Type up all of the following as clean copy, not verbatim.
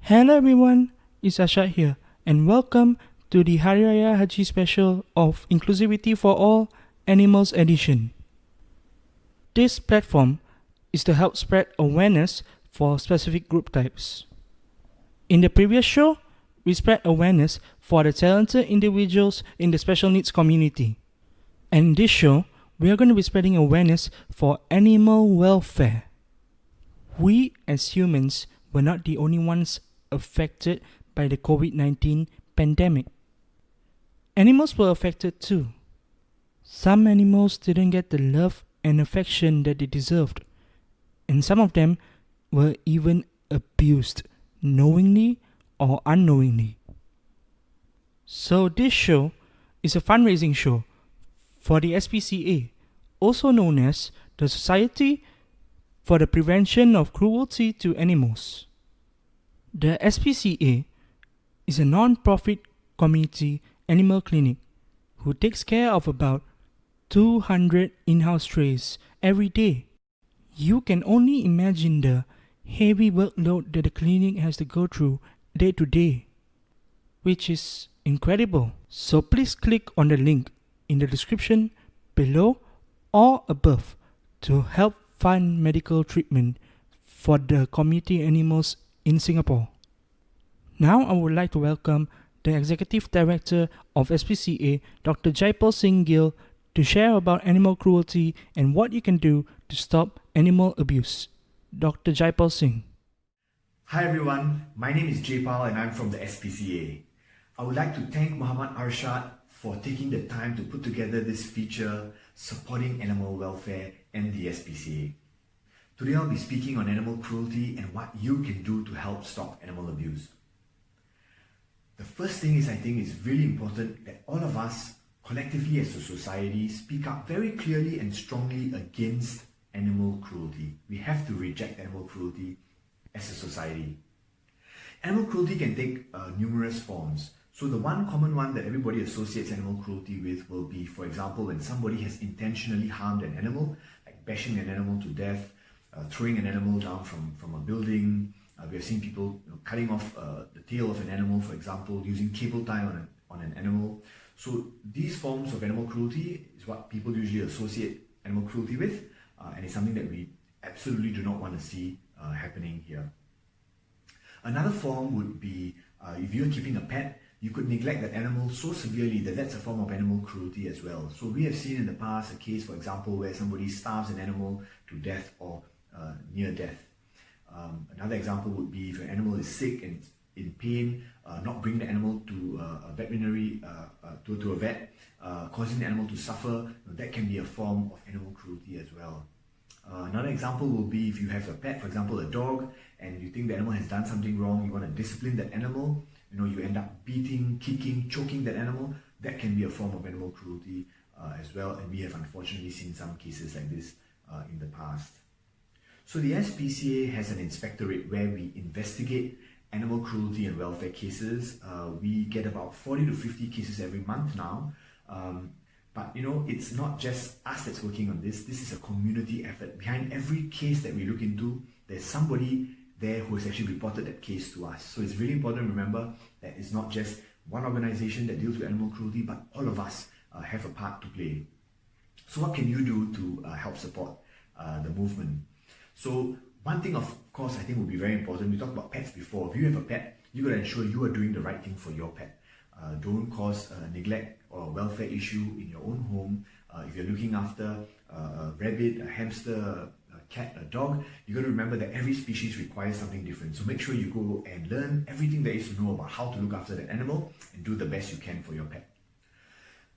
Hello everyone, it's Ashad here, and welcome to the Hari Raya Hajj special of Inclusivity for All Animals Edition. This platform is to help spread awareness for specific group types. In the previous show, we spread awareness for the talented individuals in the special needs community. And in this show, we are going to be spreading awareness for animal welfare. We as humans were not the only ones affected by the COVID-19 pandemic. Animals were affected too. Some animals didn't get the love and affection that they deserved, and some of them were even abused, knowingly or unknowingly. So this show is a fundraising show for the SPCA, also known as the Society for the Prevention of Cruelty to Animals. The SPCA is a non-profit community animal clinic who takes care of about 200 in-house strays every day. You can only imagine the heavy workload that the clinic has to go through day to day, which is incredible. So please click on the link in the description below or above to help fund medical treatment for the community animals in Singapore. Now I would like to welcome the Executive Director of SPCA, Dr. Jaipal Singh Gill, to share about animal cruelty and what you can do to stop animal abuse. Dr. Jaipal Singh. Hi everyone, my name is Jaipal and I'm from the SPCA. I would like to thank Muhammad Arshad for taking the time to put together this feature supporting animal welfare and the SPCA. Today I'll be speaking on animal cruelty and what you can do to help stop animal abuse. The first thing is, I think it's really important that all of us collectively as a society speak up very clearly and strongly against animal cruelty. We have to reject animal cruelty as a society. Animal cruelty can take numerous forms. So the one common one that everybody associates animal cruelty with will be, for example, when somebody has intentionally harmed an animal, like bashing an animal to death, throwing an animal down from a building. We have seen people cutting off the tail of an animal, for example, using cable tie on an animal. So these forms of animal cruelty is what people usually associate animal cruelty with, and it's something that we absolutely do not want to see happening here. Another form would be if you're keeping a pet, you could neglect that animal so severely that that's a form of animal cruelty as well. So we have seen in the past a case, for example, where somebody starves an animal to death or near death. Another example would be if an animal is sick and it's in pain, not bring the animal to a veterinary, to a vet, causing the animal to suffer. That can be a form of animal cruelty as well. Another example will be if you have a pet, for example a dog, and you think the animal has done something wrong, you want to discipline that animal, you end up beating, kicking, choking that animal. That can be a form of animal cruelty as well, and we have unfortunately seen some cases like this in the past. So the SPCA has an inspectorate where we investigate animal cruelty and welfare cases. We get about 40 to 50 cases every month now. But it's not just us that's working on this. This is a community effort. Behind every case that we look into, there's somebody there who has actually reported that case to us. So it's really important to remember that it's not just one organization that deals with animal cruelty, but all of us have a part to play. So what can you do to help support the movement? So one thing, of course, I think will be very important. We talked about pets before. If you have a pet, you got to ensure you are doing the right thing for your pet. Don't cause neglect or a welfare issue in your own home. If you're looking after a rabbit, a hamster, a cat, a dog, you got to remember that every species requires something different. So make sure you go and learn everything there is to know about how to look after that animal and do the best you can for your pet.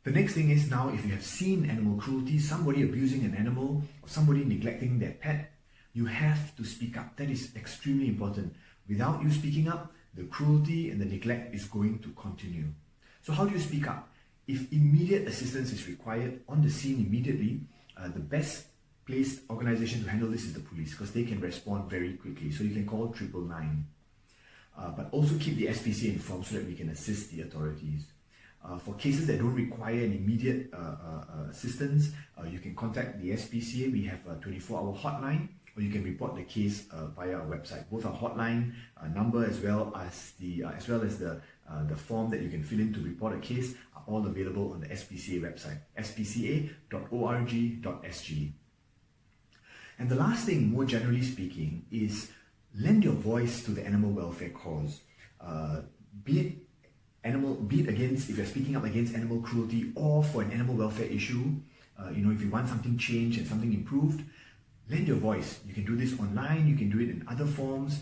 The next thing is, now if you have seen animal cruelty, somebody abusing an animal or somebody neglecting their pet, you have to speak up. That is extremely important. Without you speaking up, the cruelty and the neglect is going to continue. So how do you speak up? If immediate assistance is required on the scene immediately, the best placed organization to handle this is the police, because they can respond very quickly. So you can call 999. But also keep the SPCA informed so that we can assist the authorities. For cases that don't require an immediate assistance, you can contact the SPCA. We have a 24-hour hotline, or you can report the case via our website. Both our hotline number as well as the form that you can fill in to report a case are all available on the SPCA website, spca.org.sg. And the last thing, more generally speaking, is lend your voice to the animal welfare cause. Be it against, if you're speaking up against animal cruelty or for an animal welfare issue, if you want something changed and something improved, lend your voice. You can do this online, you can do it in other forms.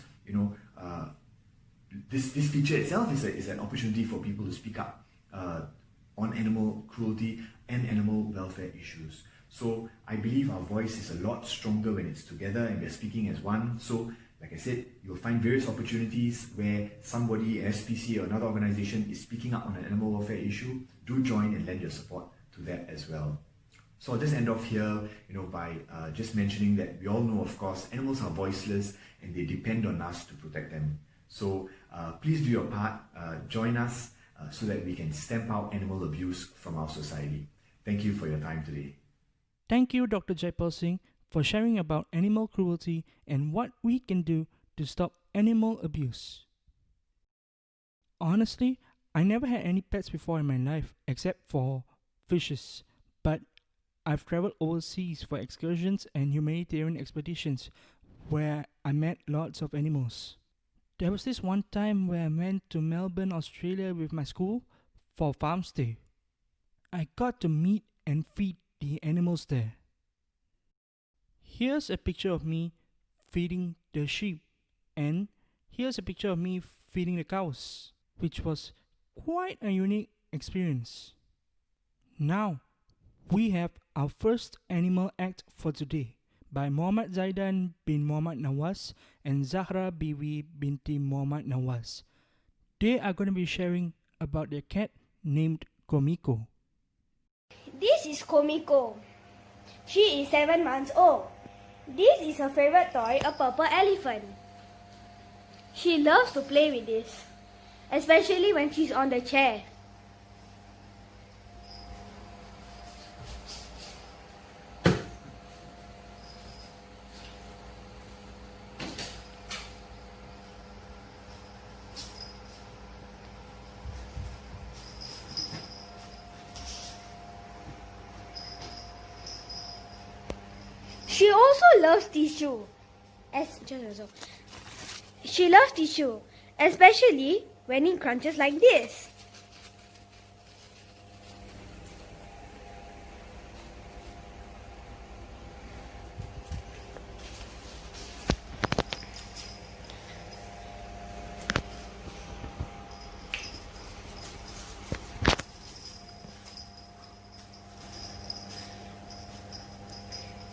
This feature itself is an opportunity for people to speak up on animal cruelty and animal welfare issues. So I believe our voice is a lot stronger when it's together and we're speaking as one. So like I said, you'll find various opportunities where somebody, an SPCA or another organization is speaking up on an animal welfare issue. Do join and lend your support to that as well. So I'll just end off here, by just mentioning that we all know, of course, animals are voiceless and they depend on us to protect them. So please do your part, join us so that we can stamp out animal abuse from our society. Thank you for your time today. Thank you, Dr. Jaipal Singh, for sharing about animal cruelty and what we can do to stop animal abuse. Honestly, I never had any pets before in my life except for fishes, but I've traveled overseas for excursions and humanitarian expeditions where I met lots of animals. There was this one time where I went to Melbourne, Australia with my school for farm stay. I got to meet and feed the animals there. Here's a picture of me feeding the sheep, and here's a picture of me feeding the cows, which was quite a unique experience. Now, we have our first animal act for today by Muhammad Zaidan bin Muhammad Nawaz and Zahra Biwi binti Muhammad Nawaz. They are going to be sharing about their cat named Komiko. This is Komiko. She is 7 months old. This is her favorite toy, a purple elephant. She loves to play with this, especially when she's on the chair. She also loves tissue. She loves tissue, especially when it crunches like this.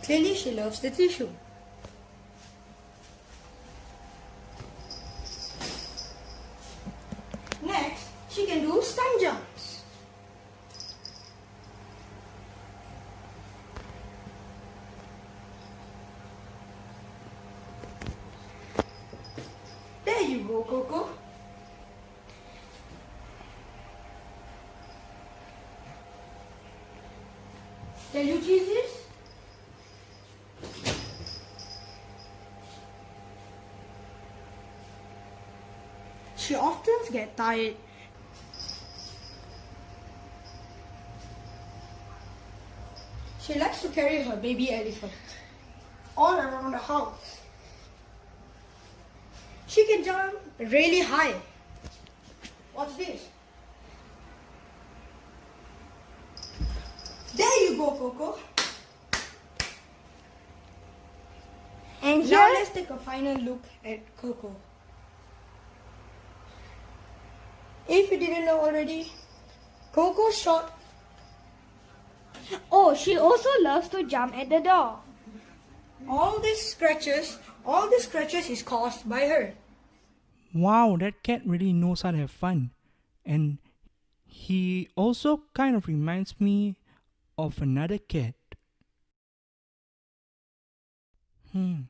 Clearly she loves the tissue. Next, she can do stunt jumps. There you go, Coco. Can you cheese this? She often gets tired. She likes to carry her baby elephant all around the house. She can jump really high. Watch this. There you go, Coco. And Now here, let's take a final look at Coco. If you didn't know already, Coco's short. oh, she also loves to jump at the door. All these scratches is caused by her. Wow, that cat really knows how to have fun. And he also kind of reminds me of another cat. And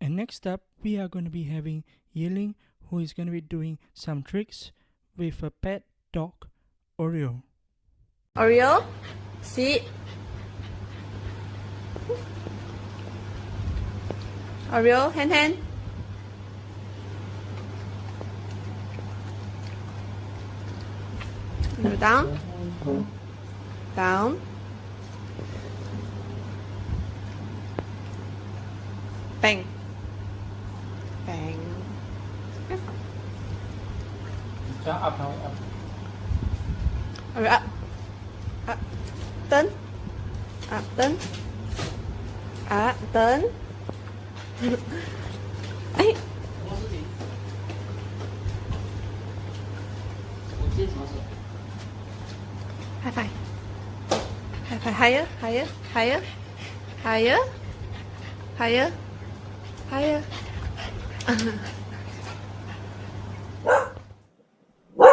next up, we are going to be having Yiling, who is going to be doing some tricks with a pet dog, Oreo. Oreo, sit. Oreo, hand. Down. Down. Bang. Bang. Up now, up. Oreo, up. Up. Turn. Up, turn. Up, turn. Ấy. High five. High five. Higher.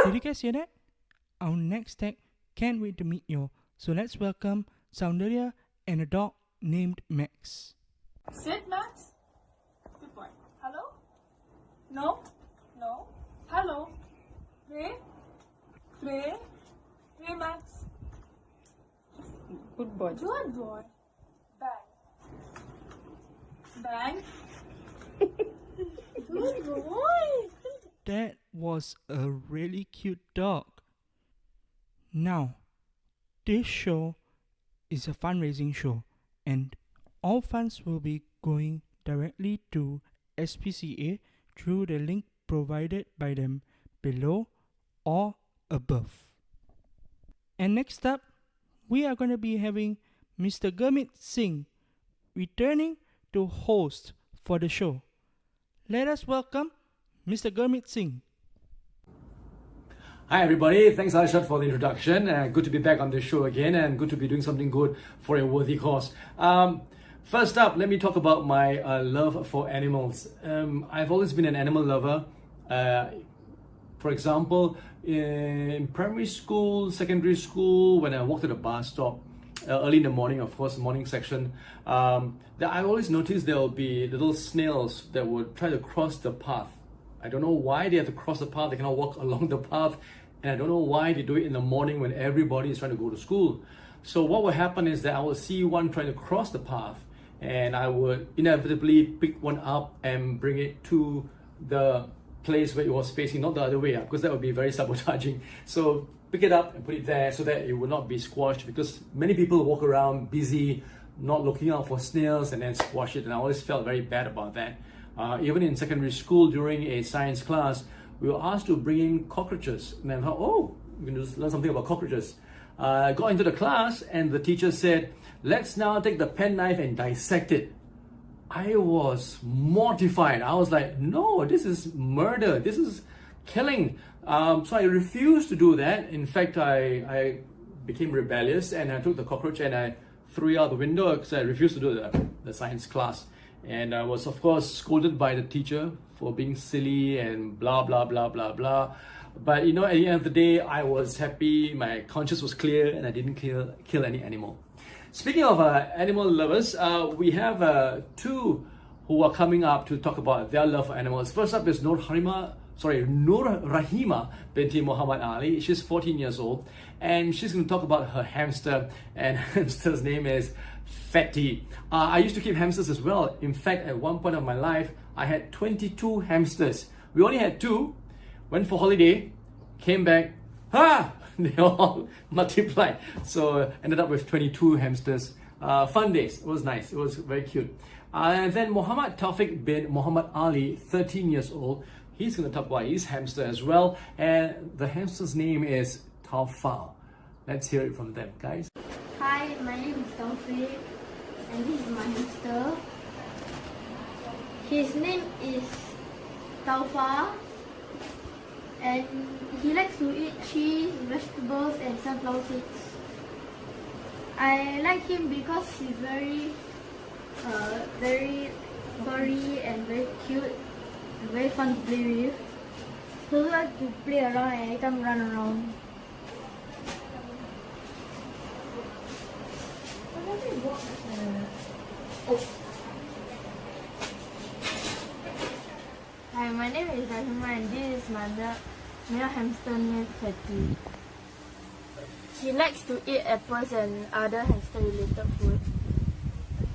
Did you guys hear that? Our next tag can't wait to meet you. So let's welcome Soundarya and a dog named Max. Sit, Max. Good boy. Hello? No? No? Hello? Play? Play? Play, Max. Good boy. Good boy. Bang. Bang. Good boy. That was a really cute dog. Now, this show is a fundraising show, and all funds will be going directly to SPCA through the link provided by them below or above. And next up, we are going to be having Mr. Gurmit Singh returning to host for the show. Let us welcome Mr. Gurmit Singh. Hi everybody, thanks Arshad for the introduction. Good to be back on this show again and good to be doing something good for a worthy cause. First up, let me talk about my love for animals. I've always been an animal lover. For example, in primary school, secondary school, when I walked to the bus stop, early in the morning, of course, morning section, that I always noticed there will be little snails that would try to cross the path. I don't know why they have to cross the path, they cannot walk along the path, and I don't know why they do it in the morning when everybody is trying to go to school. So what will happen is that I will see one trying to cross the path, and I would inevitably pick one up and bring it to the place where it was facing, not the other way, because that would be very sabotaging. So pick it up and put it there so that it will not be squashed, because many people walk around busy, not looking out for snails and then squash it, and I always felt very bad about that. Even in secondary school, during a science class, we were asked to bring in cockroaches. And I thought, oh, we can just learn something about cockroaches. I got into the class and the teacher said, let's now take the penknife and dissect it. I was mortified. I was like, no, this is murder. This is killing. So I refused to do that. In fact, I became rebellious and I took the cockroach and I threw it out the window because I refused to do the science class. And I was, of course, scolded by the teacher for being silly and blah, blah, blah, blah, blah. But, you know, at the end of the day, I was happy, my conscience was clear, and I didn't kill any animal. Speaking of animal lovers, we have two who are coming up to talk about their love for animals. First up is Nur Rahima binti Muhammad Ali. She's 14 years old, and she's going to talk about her hamster, and hamster's name is Fatty. I used to keep hamsters as well. In fact, at one point of my life, I had 22 hamsters. We only had 2, went for holiday, came back, they all multiplied. So ended up with 22 hamsters. Fun days, it was nice, it was very cute. And then Muhammad Tawfiq bin Muhammad Ali, 13 years old, he's going to talk about his hamster as well. And the hamster's name is Tawfa. Let's hear it from them, guys. Hi, my name is Tawfiq, and this is my hamster. His name is Taufa, and he likes to eat cheese, vegetables, and sunflower seeds. I like him because he's very furry and very cute, and very fun to play with. He likes to play around and I can run around. Hi, my name is Rahima and this is my male hamster named Fatty. He likes to eat apples and other hamster related food.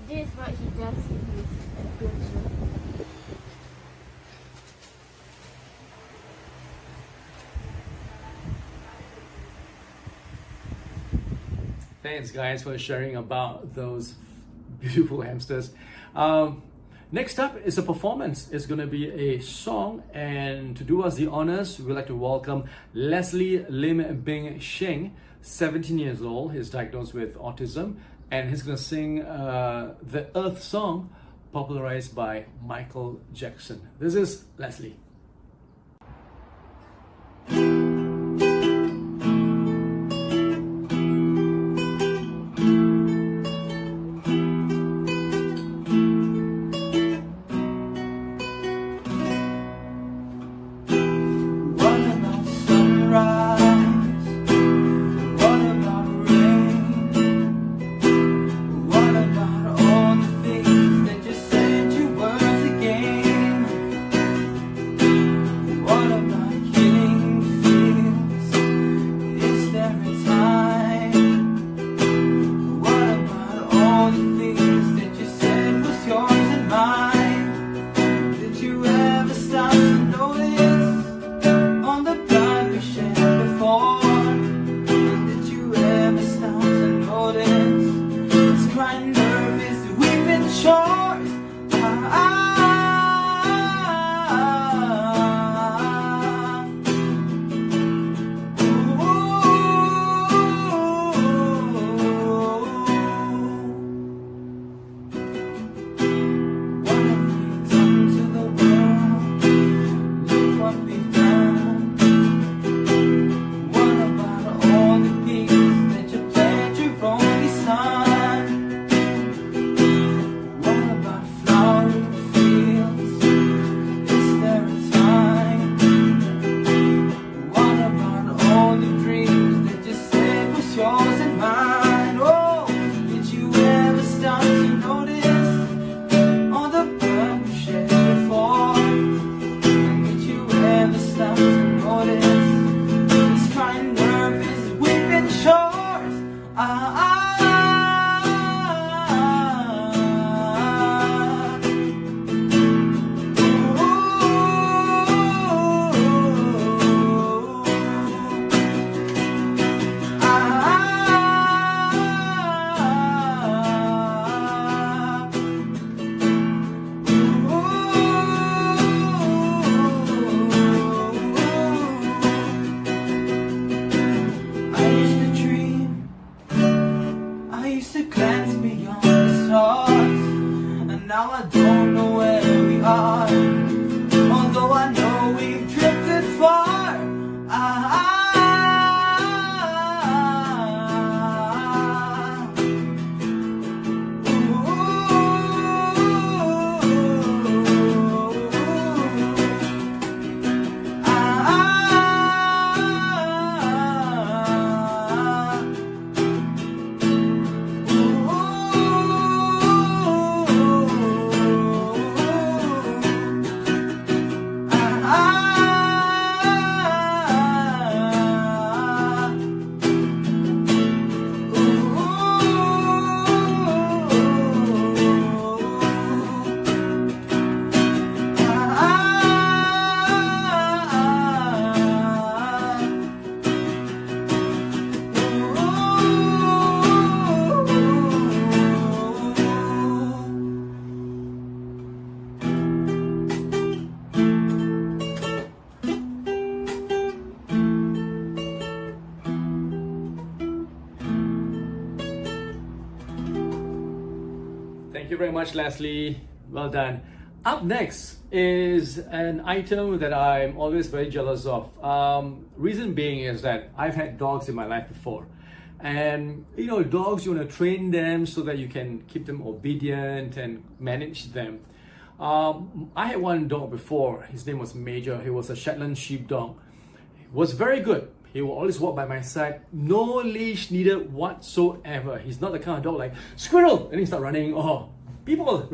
This is what he does in his appearance. Thanks, guys, for sharing about those beautiful hamsters. Next up is a performance. It's going to be a song, and to do us the honors, we'd like to welcome Leslie Lim Bing Sheng, 17 years old. He's diagnosed with autism, and he's going to sing the Earth song, popularized by Michael Jackson. This is Leslie. Thank you very much, Leslie. Well done. Up next is an item that I'm always very jealous of. Reason being is that I've had dogs in my life before. And you know, dogs, you want to train them so that you can keep them obedient and manage them. I had one dog before. His name was Major. He was a Shetland sheepdog. He was very good. He will always walk by my side. No leash needed whatsoever. He's not the kind of dog like, squirrel! And he start running. Oh, people!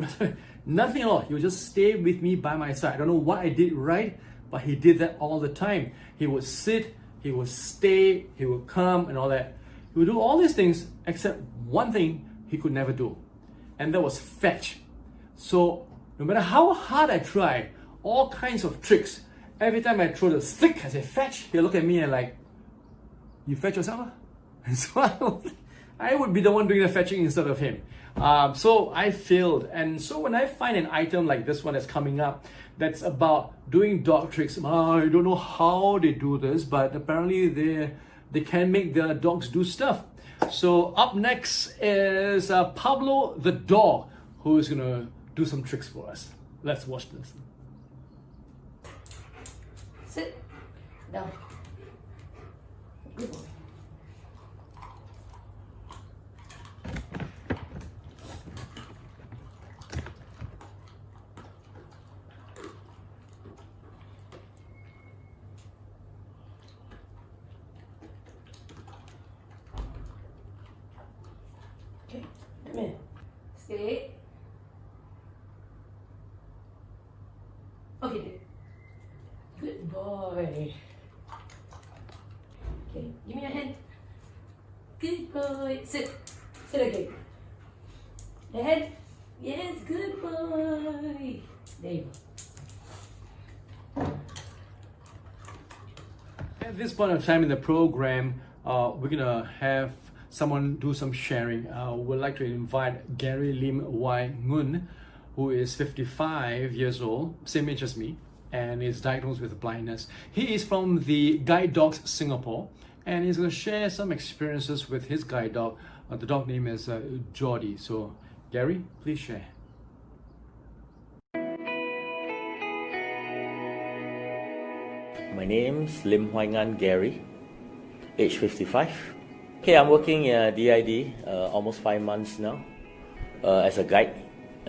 Nothing at all. He would just stay with me by my side. I don't know what I did right, but he did that all the time. He would sit, he would stay, he would come and all that. He would do all these things except one thing he could never do. And that was fetch. So no matter how hard I try, all kinds of tricks, every time I throw the stick, I say fetch, he'll look at me and like, you fetch yourself? And so I would be the one doing the fetching instead of him. So I failed. And so when I find an item like this one that's coming up, that's about doing dog tricks, I don't know how they do this, but apparently they can make their dogs do stuff. So up next is Pablo the dog, who is gonna do some tricks for us. Let's watch this. Sit. Down. Good boy. Okay, come here. Stay. Okay, good boy. Okay, give me your hand. Good boy. Sit. Sit again. Your head. Yes, good boy. There you go. At this point of time in the program, we're gonna have someone do some sharing. We'd like to invite Gary Lim Wai Ngun, who is 55 years old, same age as me, and is diagnosed with blindness. He is from the Guide Dogs Singapore, and he's going to share some experiences with his guide dog. The dog name is Geordie. So, Gary, please share. My name's Lim Hoai Ngan Gary, age 55. Okay, I'm working at DID almost 5 months now as a guide,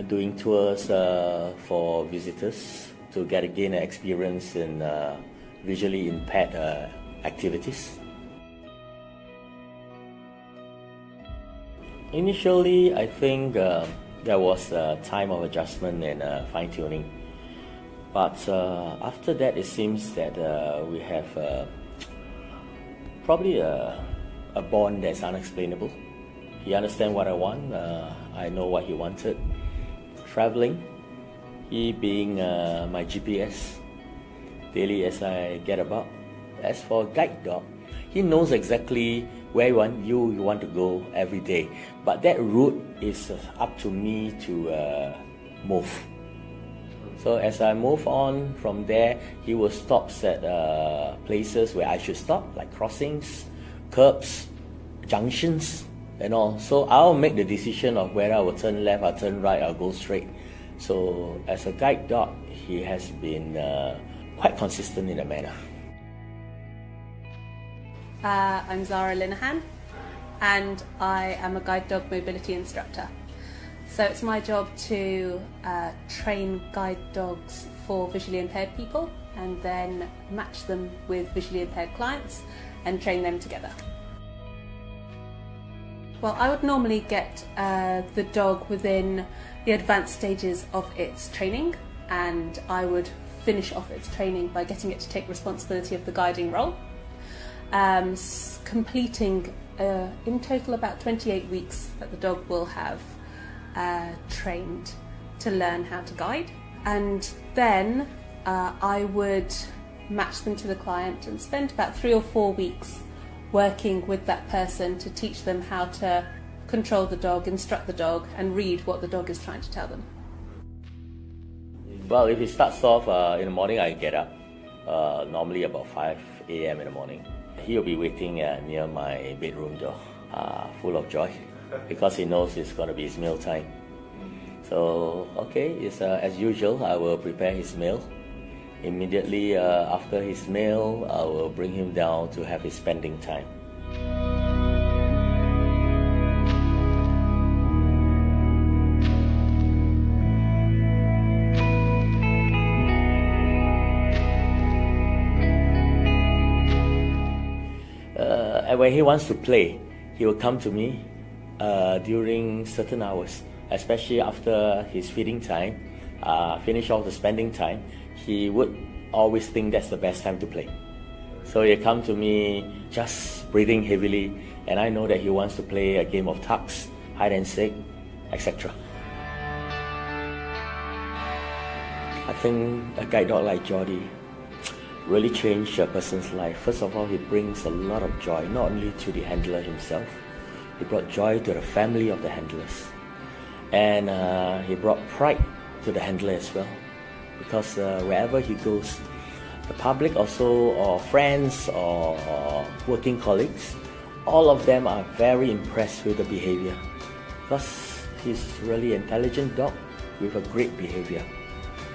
doing tours for visitors to gain an experience in visually impaired activities. Initially, I think there was a time of adjustment and fine-tuning. But after that, it seems that we have probably a bond that's unexplainable. He understands what I want, I know what he wanted. Traveling, he being my GPS daily as I get about. As for guide dog, he knows exactly where you want to go every day. But that route is up to me to move. So as I move on from there, he will stop at places where I should stop, like crossings, curbs, junctions, and all. So I'll make the decision of whether I will turn left, I'll turn right, I'll go straight. So as a guide dog, he has been quite consistent in that manner. I'm Zara Linehan, and I am a guide dog mobility instructor. So it's my job to train guide dogs for visually impaired people and then match them with visually impaired clients and train them together. Well, I would normally get the dog within the advanced stages of its training, and I would finish off its training by getting it to take responsibility of the guiding role, completing in total about 28 weeks that the dog will have trained to learn how to guide. And then I would match them to the client and spend about 3 or 4 weeks working with that person to teach them how to control the dog, instruct the dog, and read what the dog is trying to tell them. Well, if it starts off in the morning, I get up, normally about 5 a.m. in the morning. He'll be waiting near my bedroom door, full of joy, because he knows it's going to be his meal time. So, okay, it's, as usual, I will prepare his meal. Immediately after his meal, I will bring him down to have his spending time. And when he wants to play, he will come to me during certain hours, especially after his feeding time, finish off the spending time. He would always think that's the best time to play. So he'll come to me just breathing heavily, and I know that he wants to play a game of tugs, hide and seek, etc. I think a guide dog like Geordie really changed a person's life. First of all, he brings a lot of joy, not only to the handler himself, He brought joy to the family of the handlers. And he brought pride to the handler as well. Because wherever he goes, the public also, or friends, or working colleagues, all of them are very impressed with the behavior. Because he's really an intelligent dog with a great behavior.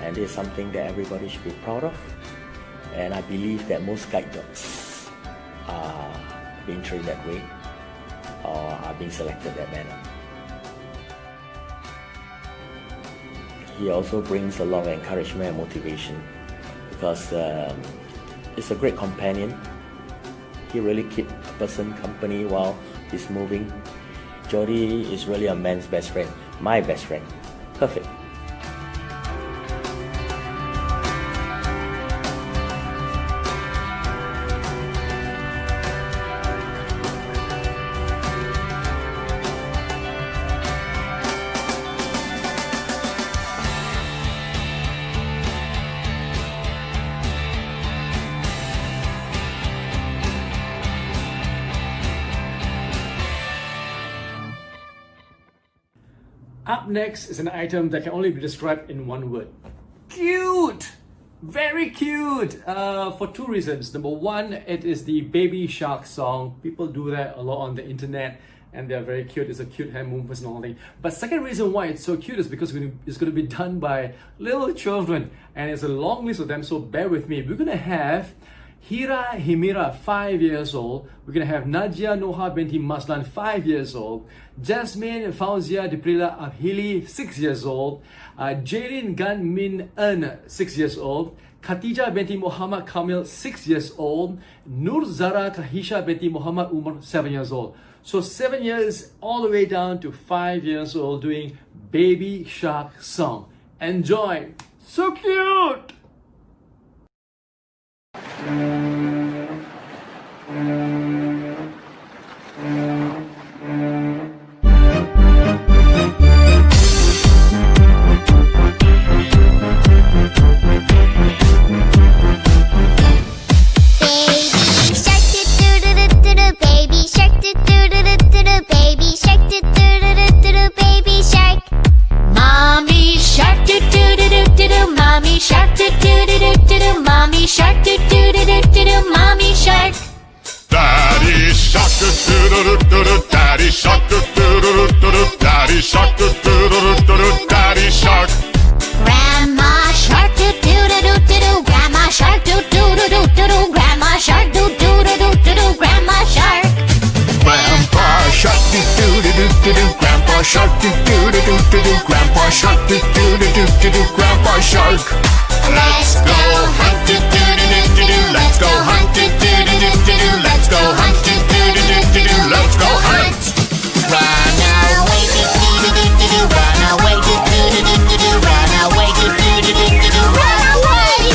And it's something that everybody should be proud of. And I believe that most guide dogs are being trained that way, or are being selected that manner. He also brings a lot of encouragement and motivation because it's a great companion. He really keeps a person company while he's moving. Jody is really a man's best friend, my best friend. Perfect. Up next is an item that can only be described in one word. Cute! Very cute! For two reasons. Number one, it is the Baby Shark song. People do that a lot on the internet and they're very cute. It's a cute hand movement and all that. But second reason why it's so cute is because it's going to be done by little children and it's a long list of them, so bear with me. We're going to have Hira Himira, 5 years old. We're going to have Nadia Noha binti Maslan, 5 years old. Jasmine Fauzia Diprila Abhili, 6 years old. Jaylin Gan Min En, 6 years old. Khatija binti Muhammad Kamil, 6 years old. Nur Zara Kahisha binti Muhammad Umar, 7 years old. So 7 years all the way down to 5 years old doing Baby Shark song. Enjoy! So cute! Mommy shark, do do do do do do. Mommy shark. Daddy shark, do do do do do. Daddy shark, do do do do do. Daddy shark, do do do do do. Daddy shark. Grandma shark, do do do do do do. Grandma shark, do do do do do do. Grandma shark, do do do do do do. Grandma shark. Grandpa shark, do do do do do do. Grandpa shark, do do do do do do. Grandpa shark, do do do do do do. Grandpa shark. Let's go hunt, do do do do do. Let's go hunt, do do do do do. Let's go hunt, do do do do do. Let's go hunt. Run away, do do do do do. Run away, do do do do do. Run away, do do do do do. Run away.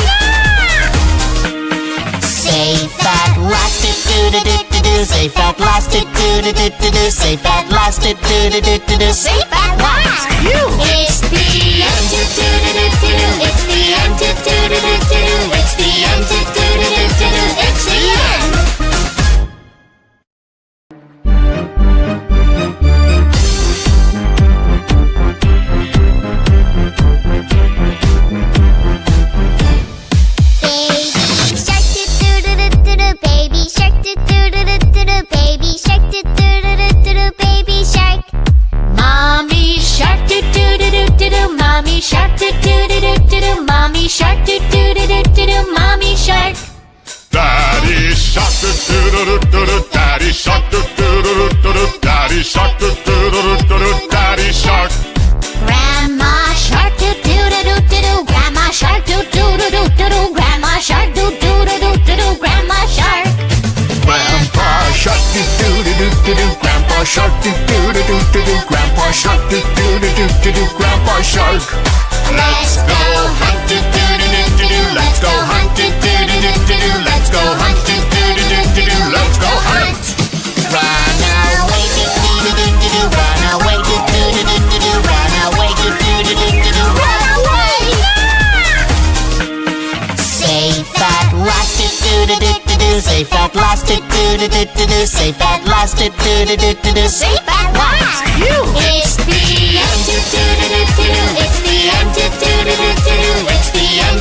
Safe at last, do do do do do. Safe at last, do do do do do. Safe at last, do do do do do. Safe at last. It's the end, do do do do do. It's the end, do do do do do. It's the end, do do do do do. It's the end. Mommy shark, do do do do do do. Mommy shark, do do do do do do. Mommy shark. Daddy shark, do do do do do. Daddy shark, do do do do do. Daddy shark, do do do do do. Daddy shark. Grandma shark, do do do do do. Grandma shark, do do do do do. Grandma shark, do do do do do. Grandma shark. Grandpa shark, do do do do do. Grandpa shark, do do do do do. Grandpa shark, do do do do do. Grandpa shark. Let's go hunt, do do do do do. Let's go hunt, do do do do do. Let's go hunt, do do do do do. Let's go hunt. Run away, do do do do do. Run away, do do do do do. Run away, do do do do do. Run away. Safe at last, do do do do do. safe at last, safe at last, safe at last. It's the end, it's the end, it's the end, it's the end.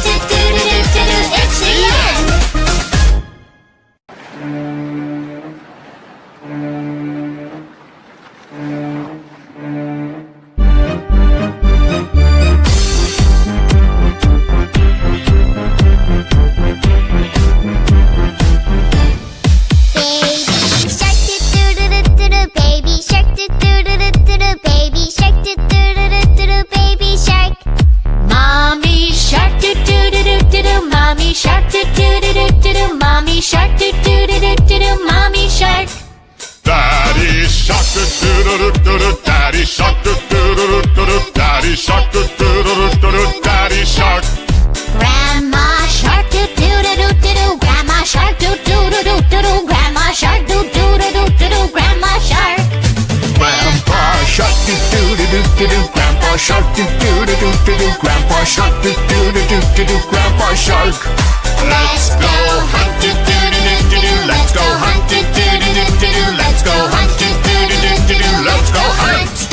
Mommy shark, do do do do do do, mommy shark. Daddy shark, do do do do do, daddy shark, do do do do do, daddy shark, do do do do do, daddy shark. Grandma shark, do do do do do do, grandma shark, do do do do do do, grandma shark, do do do do do do, grandma shark. Grandpa shark, do do do do do do, grandpa shark, do do do do do do, grandpa shark, do do do do do do, grandpa shark. Let's go hunt, do do do do do, let's go hunt, do do do do do, let's go hunt, do do do do do, let's go hunt.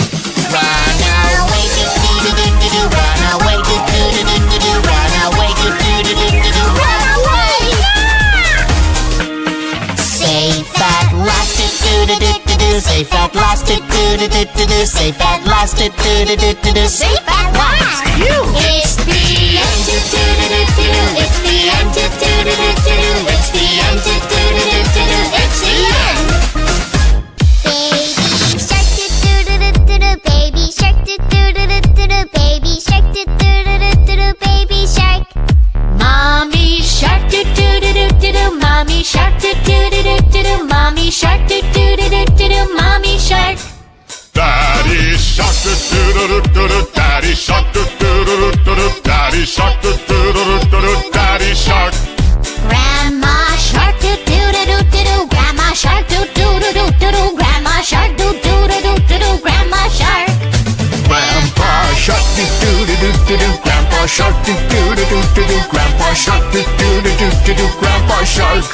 Run away, do do do do do, run away, do do do do do, run away, do do do do do, run away. Safe at last, do do do do do, safe at last, do do do do do, safe at last, do do do do do, safe at last. It's the end, do do do do do, it's the end, do do do do do, it's the end, do do do do do, it's the end. Baby shark, do do do do do, baby shark, do do do do do, baby shark, do do do do do, baby shark. Mommy shark, do do do do do, mommy shark, do do do do do, mommy shark, do do do do do, mommy shark. Daddy shark, do do do do do, daddy shark, do do do do do, daddy shark, do do do do do, daddy shark. Grandma shark, do do do do do, grandma shark, do do do do do, grandma shark, do do do do do, grandma shark. Grandpa shark, do do do do do, grandpa shark, do do do do do, grandpa shark, do do do do do, grandpa shark.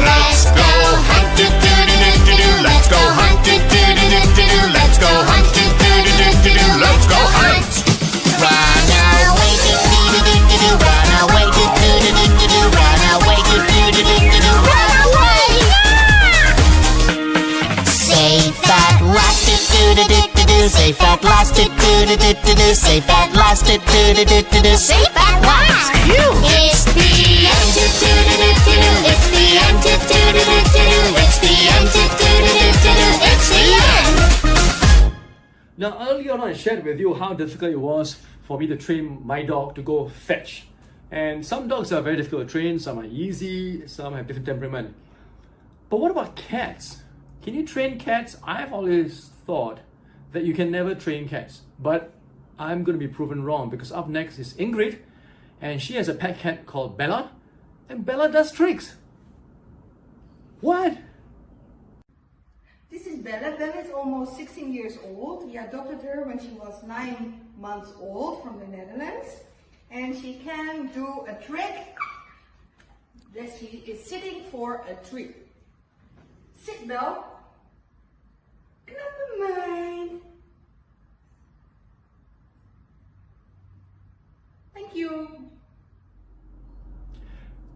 Let's go hunt, do do do do do, let's go hunt, do do do do do, let's go hunt, do do do do do, let's go hunt. Run away, do do do do do, run away, do do do do do, run away, do do do do do, run away. Safe at last, do do do do do, safe at last, do do do do do, safe at last, do do do do do, safe at last. It's the end, do do do do do, it's the end, do do do do do, it's the end, do do do do do, it's the end. Now, earlier on, I shared with you how difficult it was for me to train my dog to go fetch. And some dogs are very difficult to train, some are easy, some have different temperament. But what about cats? Can you train cats? I've always thought that you can never train cats, but I'm going to be proven wrong, because up next is Ingrid, and she has a pet cat called Bella, and Bella does tricks. What? This is Bella. Bella is almost 16 years old. We adopted her when she was 9 months old from the Netherlands. And she can do a trick that she is sitting for a treat. Sit, Belle. Never mind. Thank you.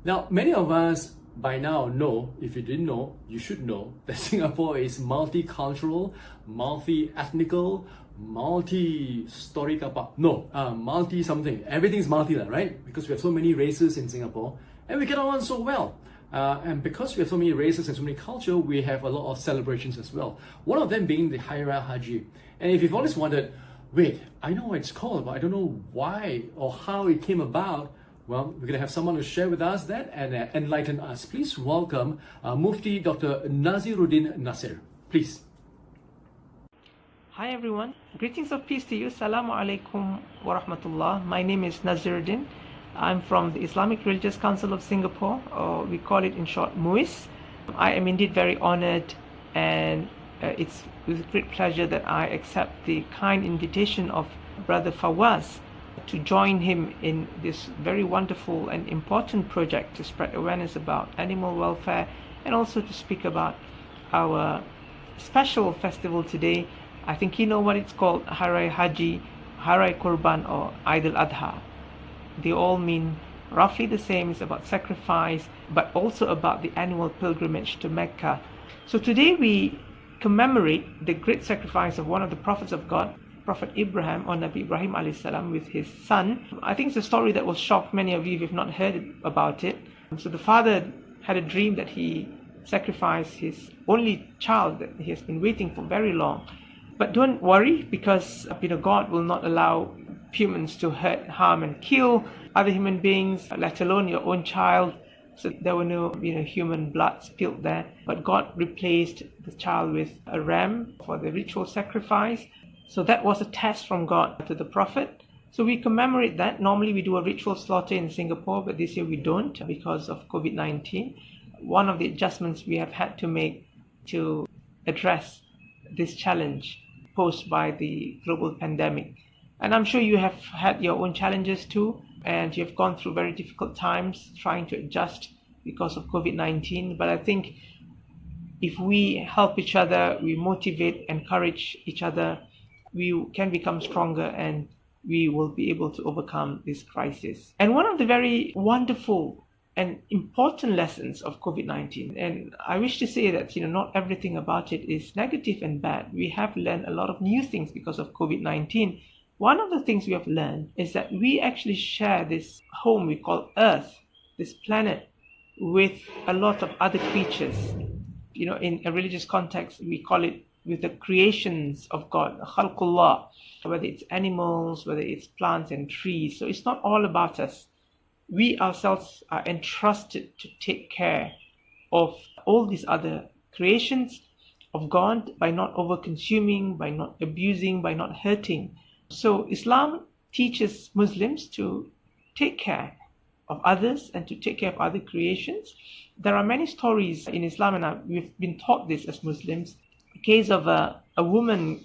Now, many of us by now know, if you didn't know, you should know, that Singapore is multicultural, multi-ethnical, multi-story multi-something. Everything's multi, right? Because we have so many races in Singapore, and we get on so well. And because we have so many races and so many culture, we have a lot of celebrations as well. One of them being the Hari Raya Hajj. And if you've always wondered, wait, I know what it's called, but I don't know why or how it came about, well, we're going to have someone to share with us that and enlighten us. Please welcome Mufti Dr. Naziruddin Nasir. Please. Hi everyone, greetings of peace to you. Assalamu alaikum wa rahmatullah. My name is Naziruddin. I'm from the Islamic Religious Council of Singapore, or we call it in short MUIS. I am indeed very honored, and it's with great pleasure that I accept the kind invitation of Brother Fawaz to join him in this very wonderful and important project to spread awareness about animal welfare, and also to speak about our special festival today. I think you know what it's called: Hari Raya Haji, Hari Raya Kurban, or Eid al-Adha. They all mean roughly the same. It's about sacrifice, but also about the annual pilgrimage to Mecca. So today we commemorate the great sacrifice of one of the prophets of God, Prophet Ibrahim, or Nabi Ibrahim alayhi salam, with his son. I think it's a story that will shock many of you if you've not heard about it. So the father had a dream that he sacrificed his only child that he has been waiting for very long. But don't worry, because God will not allow humans to hurt, harm, and kill other human beings, let alone your own child. So there were no human blood spilled there. But God replaced the child with a ram for the ritual sacrifice. So that was a test from God to the prophet. So we commemorate that. Normally we do a ritual slaughter in Singapore, but this year we don't because of COVID-19. One of the adjustments we have had to make to address this challenge posed by the global pandemic. And I'm sure you have had your own challenges too, and you've gone through very difficult times trying to adjust because of COVID-19. But I think if we help each other, we motivate, encourage each other, we can become stronger and we will be able to overcome this crisis. And one of the very wonderful and important lessons of COVID-19, and I wish to say that not everything about it is negative and bad. We have learned a lot of new things because of COVID-19. One of the things we have learned is that we actually share this home we call Earth, this planet, with a lot of other creatures. In a religious context, we call it with the creations of God, khalqullah, whether it's animals, whether it's plants and trees. So it's not all about us. We ourselves are entrusted to take care of all these other creations of God by not over-consuming, by not abusing, by not hurting. So Islam teaches Muslims to take care of others and to take care of other creations. There are many stories in Islam, and we've been taught this as Muslims. A case of a woman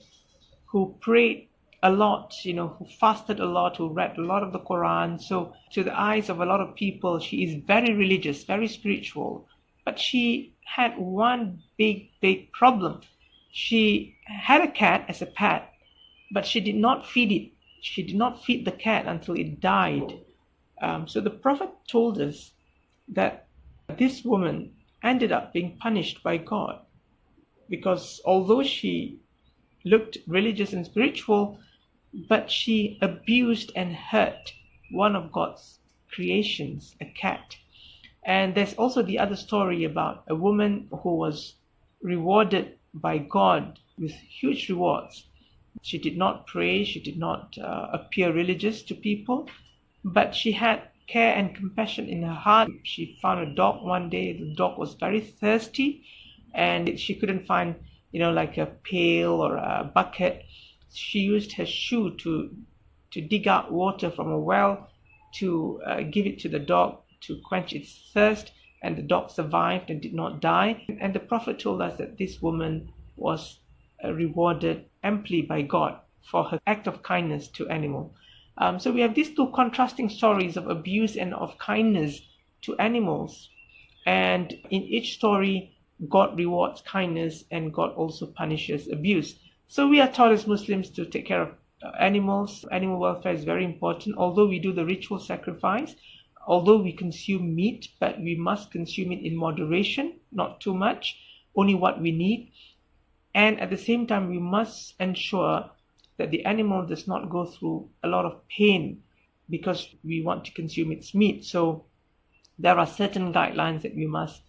who prayed a lot, who fasted a lot, who read a lot of the Quran. So to the eyes of a lot of people, she is very religious, very spiritual. But she had one big problem. She had a cat as a pet, but she did not feed it. She did not feed the cat until it died. So the Prophet told us that this woman ended up being punished by God, because although she looked religious and spiritual, but she abused and hurt one of God's creations, a cat. And there's also the other story about a woman who was rewarded by God with huge rewards. She did not pray, she did not appear religious to people, but she had care and compassion in her heart. She found a dog one day. The dog was very thirsty, and she couldn't find like a pail or a bucket. She used her shoe to dig out water from a well to give it to the dog to quench its thirst, and the dog survived and did not die. And the Prophet told us that this woman was rewarded amply by God for her act of kindness to animal. So we have these two contrasting stories of abuse and of kindness to animals, and in each story God rewards kindness and God also punishes abuse. So we are taught as Muslims to take care of animals. Animal welfare is very important. Although we do the ritual sacrifice, although we consume meat, but we must consume it in moderation, not too much, only what we need. And at the same time, we must ensure that the animal does not go through a lot of pain because we want to consume its meat. So there are certain guidelines that we must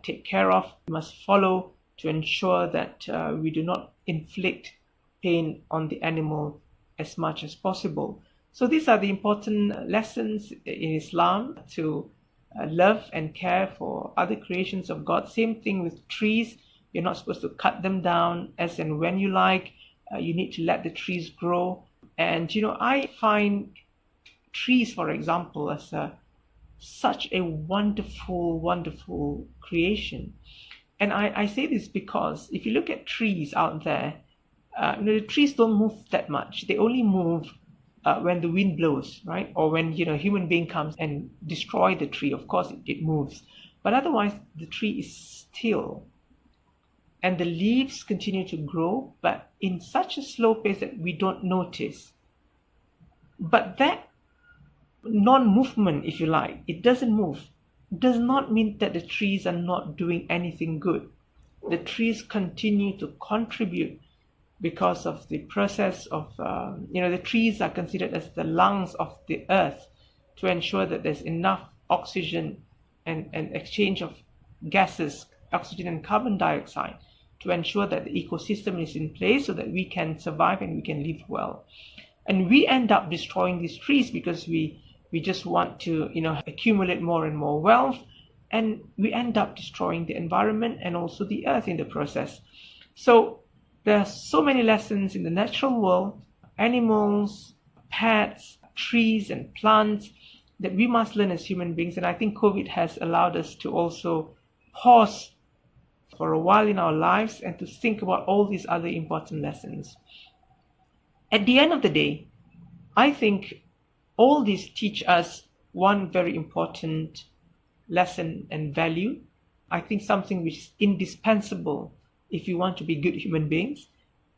take care of, we must follow to ensure that we do not inflict pain on the animal as much as possible. So these are the important lessons in Islam, to love and care for other creations of God. Same thing with trees. You're not supposed to cut them down as and when you like. You need to let the trees grow. And I find trees, for example, as such a wonderful, wonderful creation. And I say this because if you look at trees out there, the trees don't move that much. They only move when the wind blows, right? Or when, a human being comes and destroy the tree, of course it moves. But otherwise, the tree is still. And the leaves continue to grow, but in such a slow pace that we don't notice. But that non-movement, if you like, it doesn't move, does not mean that the trees are not doing anything good. The trees continue to contribute because of the process of, the trees are considered as the lungs of the earth to ensure that there's enough oxygen and exchange of gases, oxygen and carbon dioxide, to ensure that the ecosystem is in place so that we can survive and we can live well. And we end up destroying these trees because we just want to, accumulate more and more wealth, and we end up destroying the environment and also the earth in the process. So there are so many lessons in the natural world, animals, pets, trees and plants, that we must learn as human beings. And I think COVID has allowed us to also pause for a while in our lives and to think about all these other important lessons. At the end of the day, I think all these teach us one very important lesson and value. I think something which is indispensable if you want to be good human beings,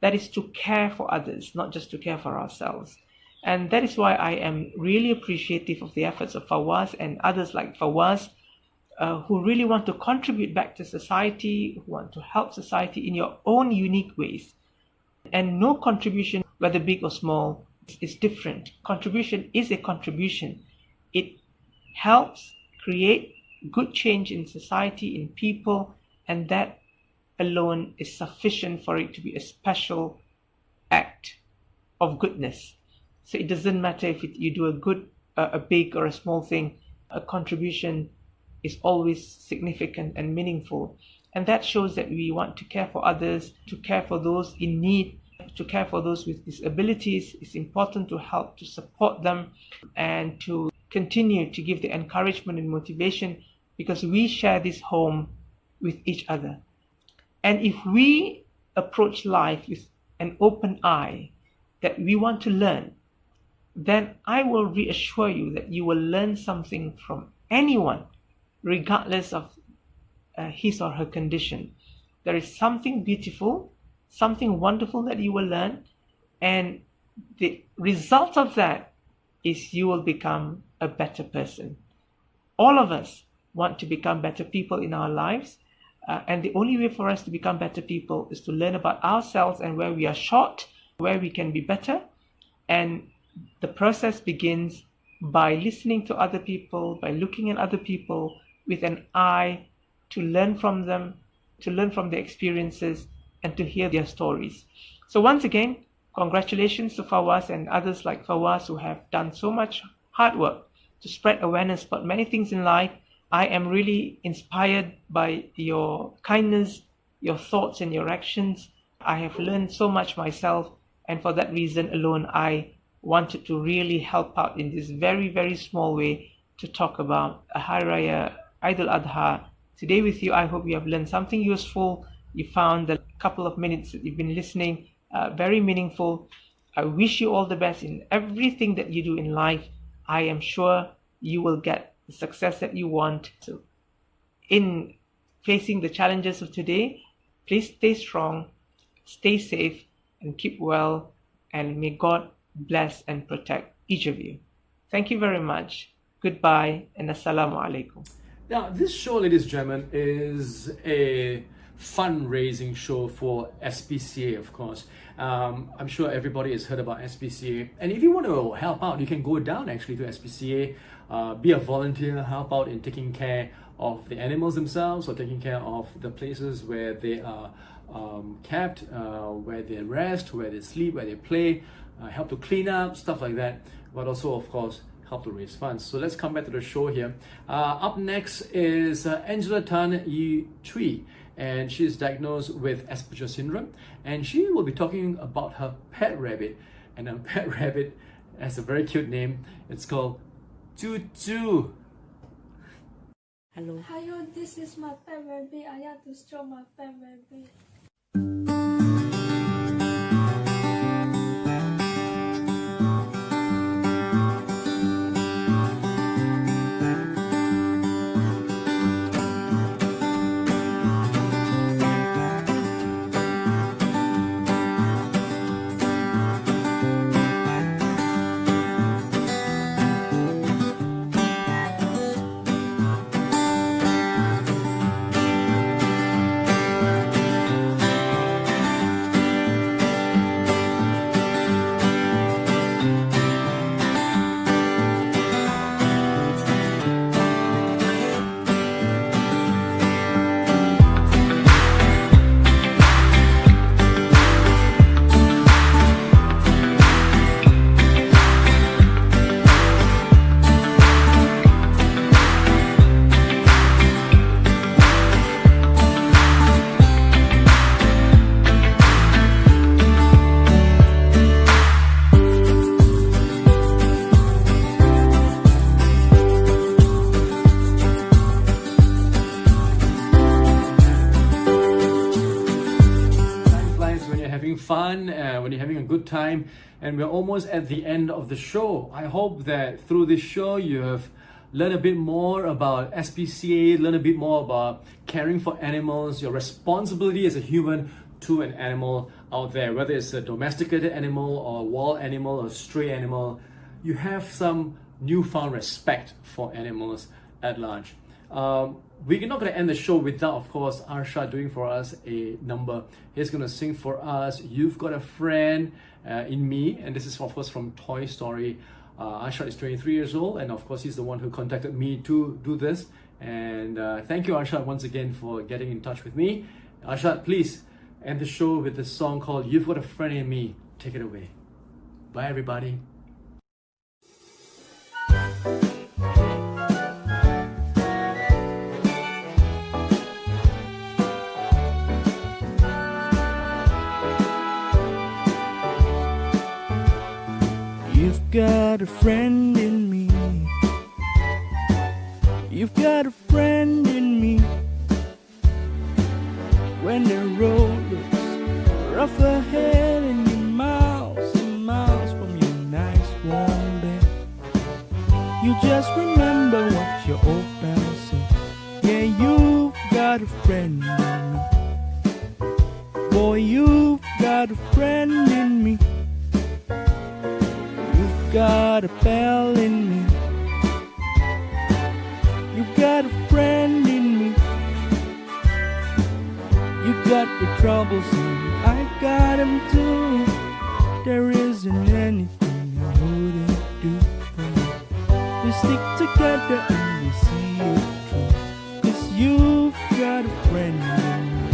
that is to care for others, not just to care for ourselves. And that is why I am really appreciative of the efforts of Fawaz and others like Fawaz, who really want to contribute back to society, who want to help society in your own unique ways. And no contribution, whether big or small, is different. Contribution is a contribution. It helps create good change in society, in people, and that alone is sufficient for it to be a special act of goodness. So it doesn't matter if you do a big or a small thing, a contribution is always significant and meaningful. And that shows that we want to care for others, to care for those in need, to care for those with disabilities. It's important to help, to support them, and to continue to give the encouragement and motivation, because we share this home with each other. And if we approach life with an open eye, that we want to learn, then I will reassure you that you will learn something from anyone, regardless of his or her condition. There is something beautiful, something wonderful that you will learn, and the result of that is you will become a better person. All of us want to become better people in our lives, and the only way for us to become better people is to learn about ourselves and where we are short, where we can be better. And the process begins by listening to other people, by looking at other people with an eye to learn from them, to learn from their experiences, and to hear their stories. So once again, congratulations to Fawaz and others like Fawaz who have done so much hard work to spread awareness about many things in life. I am really inspired by your kindness, your thoughts and your actions. I have learned so much myself, and for that reason alone, I wanted to really help out in this very, very small way to talk about Hari Raya Eid al-Adha today with you. I hope you have learned something useful. You found the couple of minutes that you've been listening very meaningful. I wish you all the best in everything that you do in life. I am sure you will get the success that you want. So in facing the challenges of today, please stay strong, stay safe, and keep well, and may God bless and protect each of you. Thank you very much. Goodbye and Assalamu alaikum. Now, this show, ladies and gentlemen, is a fundraising show for SPCA, of course. I'm sure everybody has heard about SPCA. And if you want to help out, you can go down actually to SPCA, be a volunteer, help out in taking care of the animals themselves, or taking care of the places where they are kept, where they rest, where they sleep, where they play, help to clean up, stuff like that. But also, of course, help to raise funds. So let's come back to the show here. Up next is Angela Tan Yi Chui, and she's diagnosed with Asperger syndrome, and she will be talking about her pet rabbit. And her pet rabbit has a very cute name. It's called Choo Choo. Hello. Hi, this is my pet rabbit. I have to stroke my pet rabbit. fun, when you're having a good time. And we're almost at the end of the show. I hope that through this show you have learned a bit more about SPCA, learn a bit more about caring for animals, your responsibility as a human to an animal out there, whether it's a domesticated animal or a wild animal or a stray animal. You have some newfound respect for animals at large. We're not going to end the show without, of course, Arshad doing for us a number. He's going to sing for us You've Got a Friend in Me, and this is of course from Toy Story. Arshad is 23 years old, and of course he's the one who contacted me to do this. And thank you, Arshad, once again for getting in touch with me. Arshad, please end the show with this song called You've Got a Friend in Me. Take it away. Bye everybody. You've got a friend in me. You've got a friend in me. When the road looks rough ahead and you're miles and miles from your nice warm bed, you just remember what your old pal said. Yeah, you've got a friend in me. Boy, you've got a friend in me. You've got a pal in me. You've got a friend in me. You got your troubles and I got them too. There isn't anything I wouldn't do for you. We stick together and we see it through. 'Cause you've got a friend in me.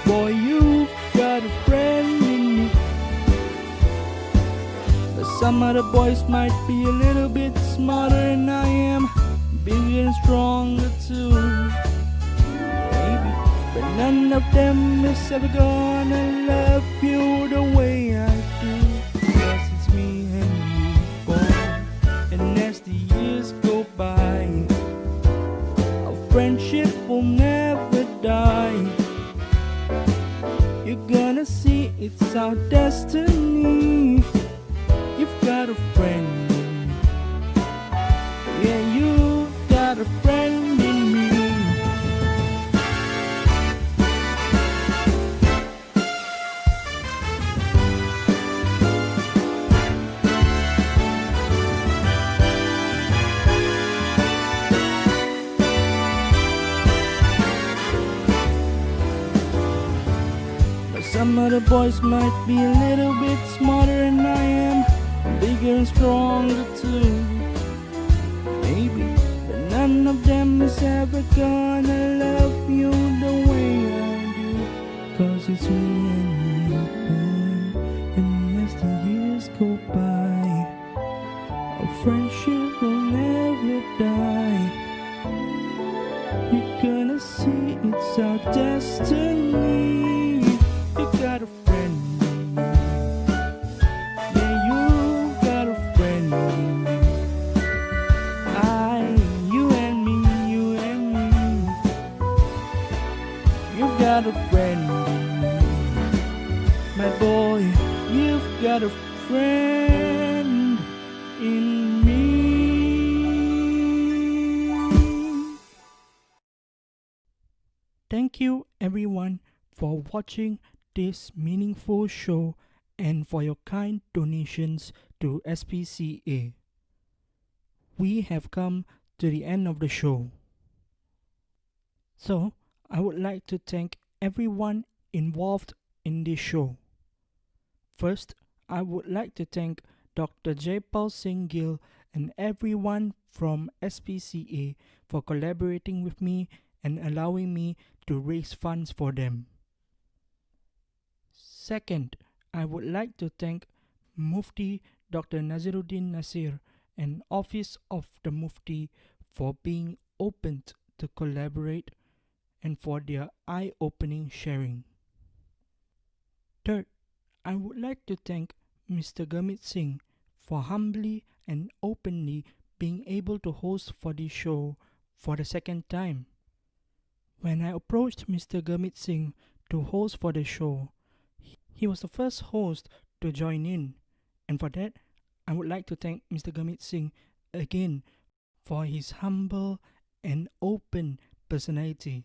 Boy, you've got a friend in me. But some other boys might be a little bit smarter than I am, bigger and stronger too. Maybe, but none of them is ever gonna love you the way I do. 'Cause it's me and you, boy. And as the years go by, our friendship will never die. You're gonna see it's our destiny. You've got a friend in me. Yeah, you've got a friend in me. But some other boys might be a little bit smarter than I am, bigger and stronger too. Maybe, but none of them is ever gonna love you the way I do. 'Cause it's me and you, boy. And as the years go by, our friendship will never die. You're gonna see it's our destiny. You got a friend in me. Yeah, you got a friend in me. You and me, you and me. You got a friend in me. My boy, you've got a friend in me. Thank you everyone for watching this meaningful show and for your kind donations to SPCA. We have come to the end of the show. So, I would like to thank everyone involved in this show. First, I would like to thank Dr. Jaipal Singh Gill and everyone from SPCA for collaborating with me and allowing me to raise funds for them. Second, I would like to thank Mufti Dr. Naziruddin Nasir and Office of the Mufti for being open to collaborate and for their eye-opening sharing. Third, I would like to thank Mr. Gurmit Singh for humbly and openly being able to host for this show for the second time. When I approached Mr. Gurmit Singh to host for the show, He was the first host to join in, and for that, I would like to thank Mr. Gurmeet Singh again for his humble and open personality.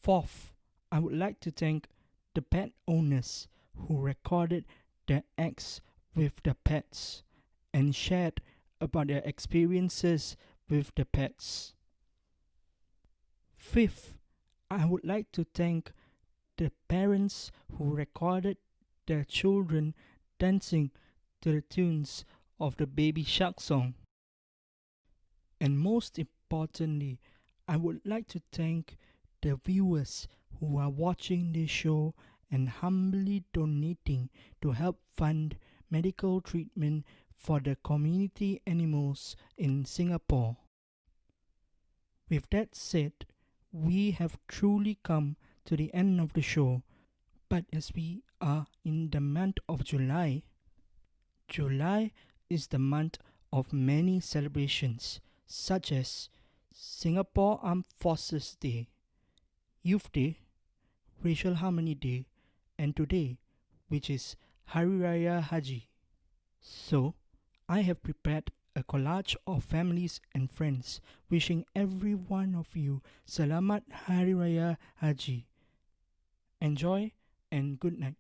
Fourth, I would like to thank the pet owners who recorded their acts with the pets and shared about their experiences with the pets. Fifth, I would like to thank the parents who recorded their children dancing to the tunes of the Baby Shark song. And most importantly, I would like to thank the viewers who are watching this show and humbly donating to help fund medical treatment for the community animals in Singapore. With that said, we have truly come to the end of the show, but as we are in the month of July is the month of many celebrations such as Singapore Armed Forces Day, Youth Day, Racial Harmony Day, and today, which is Hari Raya Hajj. So, I have prepared a collage of families and friends wishing every one of you Selamat Hari Raya Haji. Enjoy and good night.